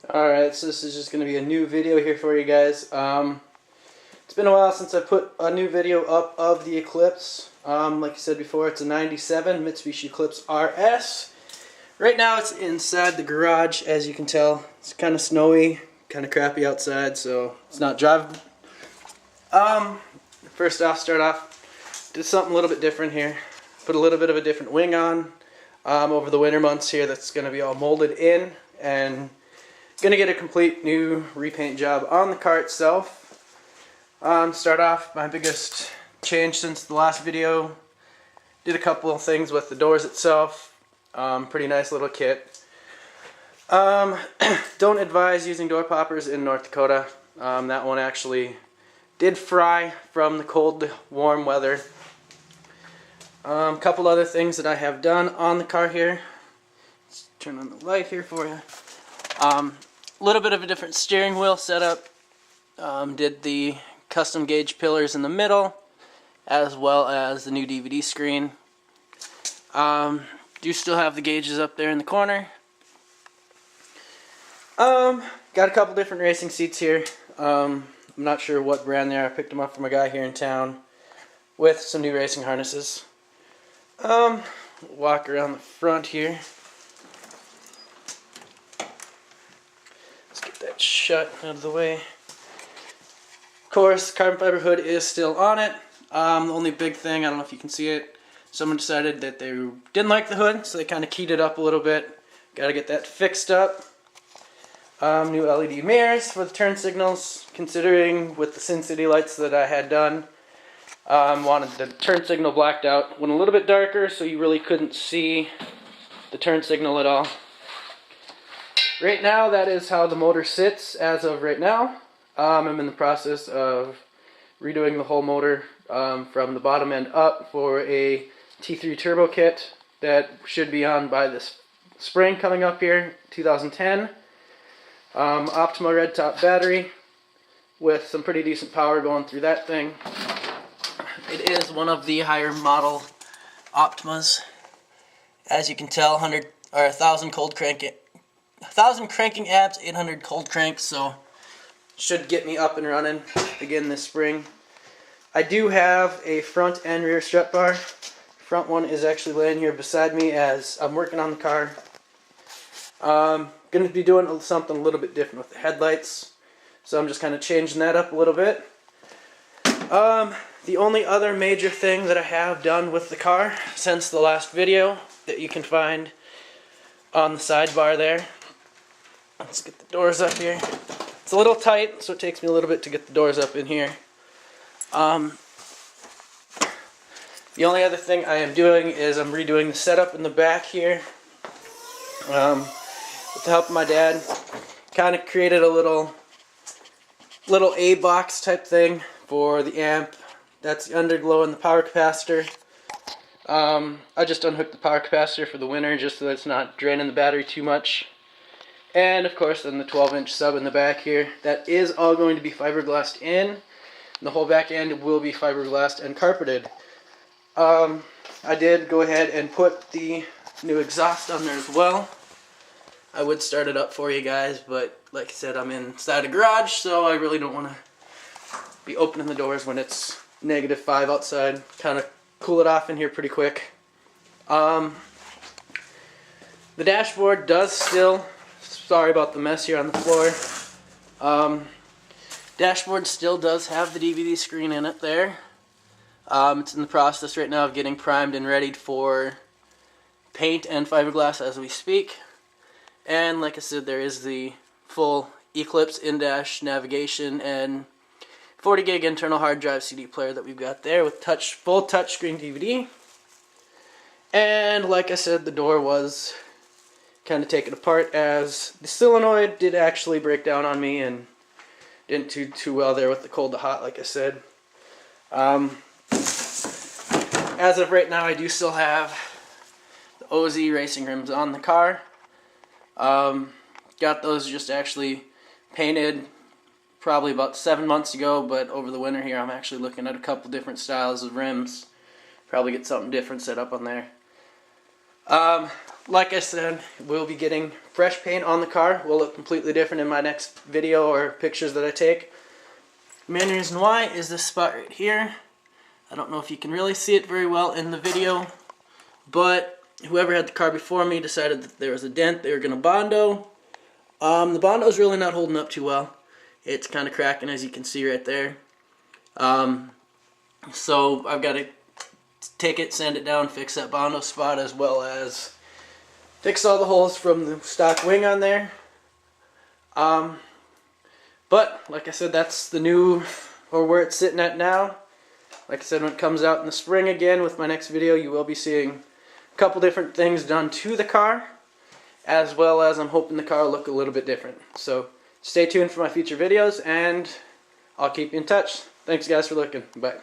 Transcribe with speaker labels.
Speaker 1: Alright, so this is just going to be a new video here for you guys. It's been a while since I put a new video up of the Eclipse. Like I said before, it's a 97 Mitsubishi Eclipse RS. Right now it's inside the garage, as you can tell. It's kind of snowy, kind of crappy outside, so it's not drivable. First off, did something a little bit different here. Put a little bit of a different wing on over the winter months here. That's going to be all molded in and going to get a complete new repaint job on the car itself. Start off, my biggest change since the last video. Did a couple of things with the doors itself. Pretty nice little kit. Don't advise using door poppers in North Dakota. That one actually did fry from the cold, warm weather. Couple other things that I have done on the car here. Let's turn on the light here for you. A little bit of a different steering wheel setup. Did the custom gauge pillars in the middle, as well as the new DVD screen. Do still have the gauges up there in the corner. Got a couple different racing seats here. I'm not sure what brand they are. I picked them up from a guy here in town with some new racing harnesses. Walk around the front here. Let's get that shut out of the way. Of course, carbon fiber hood is still on it. The only big thing, I don't know if you can see it, someone decided that they didn't like the hood, so they kind of keyed it up a little bit. Got to get that fixed up. New LED mirrors for the turn signals, considering with the Sin City lights that I had done. Wanted the turn signal blacked out. Went a little bit darker so you really couldn't see the turn signal at all. Right now, that is how the motor sits as of right now. I'm in the process of redoing the whole motor from the bottom end up for a T3 turbo kit that should be on by this spring coming up here, 2010. Optima red top battery with some pretty decent power going through that thing. It is one of the higher model Optimas. As you can tell, 1,000 cranking amps, 800 cold cranks, so should get me up and running again this spring. I do have a front and rear strut bar. Front one is actually laying here beside me as I'm working on the car. Going to be doing something a little bit different with the headlights, so I'm just kind of changing that up a little bit. The only other major thing that I have done with the car since the last video that you can find on the sidebar there. Let's get the doors up here. It's a little tight, so it takes me a little bit to get the doors up in here. The only other thing I am doing is I'm redoing the setup in the back here. With the help of my dad, kind of created a little A-box type thing for the amp. That's the underglow and the power capacitor. I just unhooked the power capacitor for the winter just so that it's not draining the battery too much. And of course then the 12-inch sub in the back here. That is all going to be fiberglassed in. And the whole back end will be fiberglassed and carpeted. I did go ahead and put the new exhaust on there as well. I would start it up for you guys, but like I said, I'm inside a garage, so I really don't want to be opening the doors when it's -5 outside. Kind of cool it off in here pretty quick. The dashboard does still, sorry about the mess here on the floor. Dashboard still does have the DVD screen in it there. It's in the process right now of getting primed and readied for paint and fiberglass as we speak. And like I said, there is the full Eclipse in-dash navigation and 40 gig internal hard drive CD player that we've got there with full touchscreen DVD. And like I said, the door was kind of taken apart as the solenoid did actually break down on me and didn't do too well there with the cold to hot, like I said. As of right now, I do still have the OZ racing rims on the car. Got those just actually painted probably about 7 months ago, but over the winter here I'm actually looking at a couple different styles of rims. Probably get something different set up on there. Like I said, we'll be getting fresh paint on the car will look completely different in my next video or pictures that I take. The main reason why is this spot right here. I don't know if you can really see it very well in the video, but whoever had the car before me decided that there was a dent they were going to Bondo. The Bondo is really not holding up too well. It's kind of cracking, as you can see right there. So I've got to take it, sand it down, fix that Bondo spot, as well as fix all the holes from the stock wing on there. But like I said, that's the new, or where it's sitting at now. Like I said, when it comes out in the spring again with my next video, you will be seeing a couple different things done to the car, as well as I'm hoping the car will look a little bit different. So stay tuned for my future videos, and I'll keep you in touch. Thanks guys for looking. Bye.